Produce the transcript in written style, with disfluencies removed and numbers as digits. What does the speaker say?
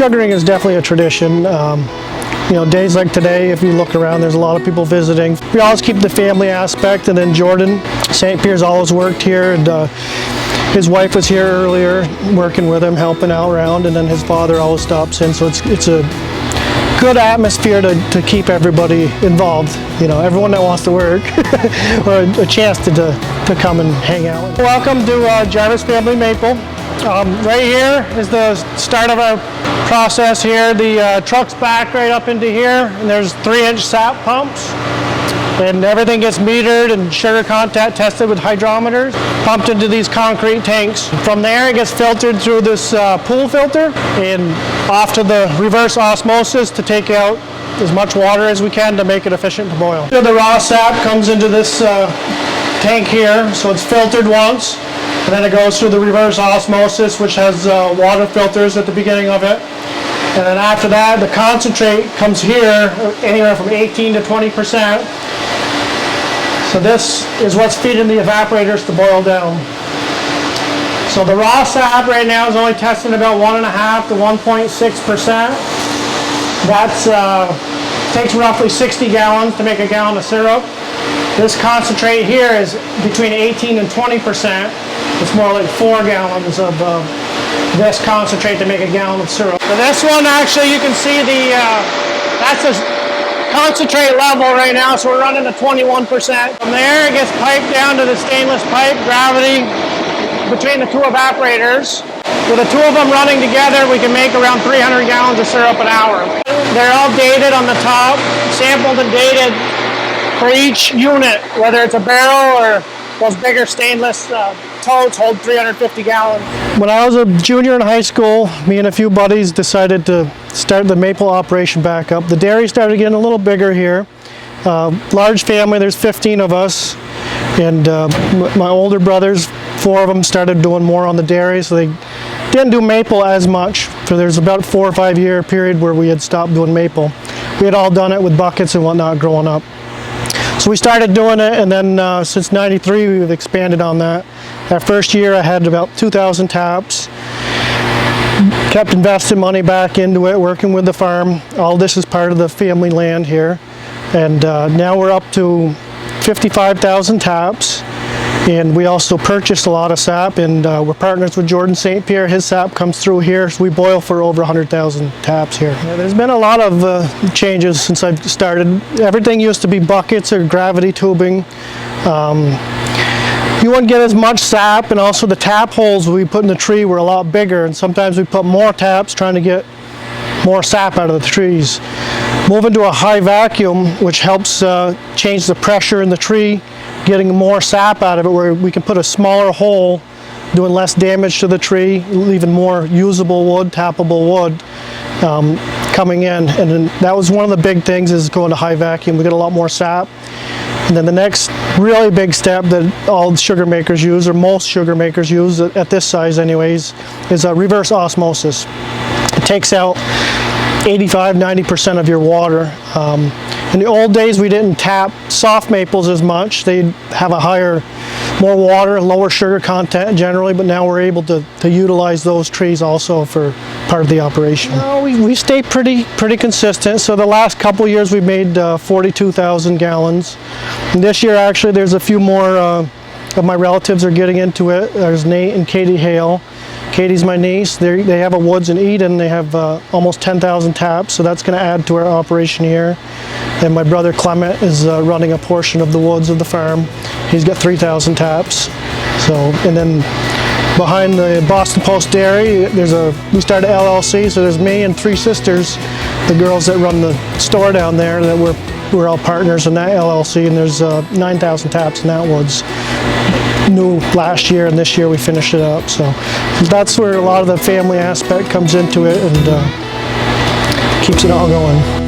sugaring is definitely a tradition. You know, days like today, if you look around, there's a lot of people visiting. We always keep the family aspect, and then Jordan St. Pierre's always worked here, and his wife was here earlier working with him, helping out around, and then his father always stops in, so it's a good atmosphere to keep everybody involved. You know, everyone that wants to work or a chance to come and hang out. Welcome to Gervais Family Maple. Right here is the start of our process here. The truck's back right up into here, and there's 3-inch sap pumps. And everything gets metered and sugar content tested with hydrometers, pumped into these concrete tanks. From there it gets filtered through this pool filter and off to the reverse osmosis to take out as much water as we can to make it efficient to boil. The raw sap comes into this tank here, so it's filtered once, and then it goes through the reverse osmosis, which has water filters at the beginning of it. And then after that, the concentrate comes here, anywhere from 18 to 20%. So this is what's feeding the evaporators to boil down. So the raw sap right now is only testing about 1.5 to 1.6%. That's takes roughly 60 gallons to make a gallon of syrup. This concentrate here is between 18 and 20%. It's more like 4 gallons of this concentrate to make a gallon of syrup. For this one, actually, you can see that's a concentrate level right now, so we're running at 21%. From there, it gets piped down to the stainless pipe, gravity between the two evaporators. With the two of them running together, we can make around 300 gallons of syrup an hour. They're all dated on the top, sampled and dated for each unit, whether it's a barrel or those bigger stainless totes hold 350 gallons. When I was a junior in high school, me and a few buddies decided to start the maple operation back up. The dairy started getting a little bigger here. Large family, there's 15 of us, and my older brothers, 4 of them started doing more on the dairy, so they didn't do maple as much. So there's about a 4 or 5 year period where we had stopped doing maple. We had all done it with buckets and whatnot growing up. So we started doing it, and then since '93 we've expanded on that. That first year I had about 2,000 taps. Kept investing money back into it, working with the farm. All this is part of the family land here. And now we're up to 55,000 taps. And we also purchased a lot of sap, and we're partners with Jordan St. Pierre. His sap comes through here, so we boil for over 100,000 taps here. Yeah, there's been a lot of changes since I've started. Everything used to be buckets or gravity tubing. You wouldn't get as much sap, and also the tap holes we put in the tree were a lot bigger, and sometimes we put more taps trying to get more sap out of the trees. Moving to a high vacuum, which helps change the pressure in the tree, getting more sap out of it, where we can put a smaller hole, doing less damage to the tree, leaving more usable wood, tappable wood coming in. And then that was one of the big things, is going to high vacuum. We get a lot more sap. And then the next really big step that all sugar makers use, or most sugar makers use at this size anyways, is reverse osmosis. It takes out 85–90% of your water. In the old days, we didn't tap soft maples as much. They'd have a more water, lower sugar content generally, but now we're able to utilize those trees also for part of the operation. No, we stay pretty consistent. So the last couple years we made 42,000 gallons. And this year actually there's a few more of my relatives are getting into it. There's Nate and Katie Hale. Katie's my niece. They have a woods in Eden. They have almost 10,000 taps, so that's going to add to our operation here. And my brother Clement is running a portion of the woods of the farm. He's got 3,000 taps. So, and then behind the Boston Post Dairy, we started an LLC. So there's me and 3 sisters, the girls that run the store down there. That we're all partners in that LLC, and there's 9,000 taps in that woods. New last year, and this year we finished it up. So that's where a lot of the family aspect comes into it, and keeps it all going.